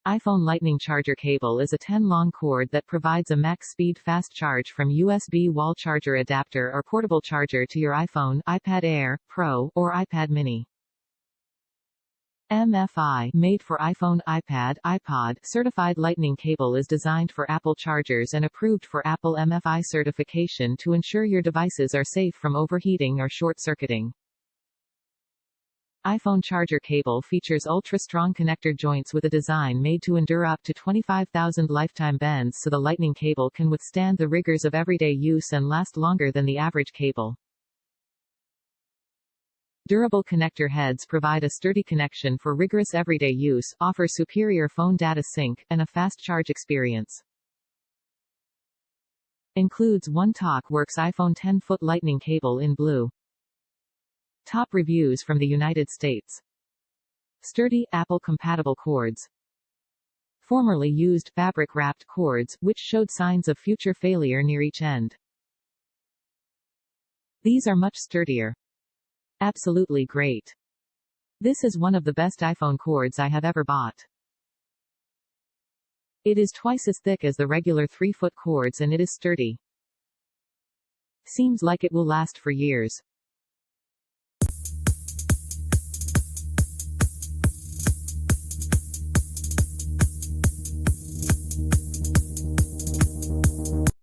iPhone Lightning Charger Cable is a 10-long cord that provides a max-speed fast charge from USB wall charger adapter or portable charger to your iPhone, iPad Air, Pro, or iPad mini. MFI, made for iPhone, iPad, iPod, certified lightning cable is designed for Apple chargers and approved for Apple MFI certification to ensure your devices are safe from overheating or short-circuiting. iPhone charger cable features ultra-strong connector joints with a design made to endure up to 25,000 lifetime bends, so the lightning cable can withstand the rigors of everyday use and last longer than the average cable. Durable connector heads provide a sturdy connection for rigorous everyday use, offer superior phone data sync, and a fast charge experience. Includes one TalkWorks iPhone 10-foot lightning cable in blue. Top reviews from the United States. Sturdy, Apple-compatible cords. Formerly used fabric-wrapped cords, which showed signs of future failure near each end. These are much sturdier. Absolutely great. This is one of the best iPhone cords I have ever bought. It is twice as thick as the regular 3-foot cords and it is sturdy. Seems like it will last for years.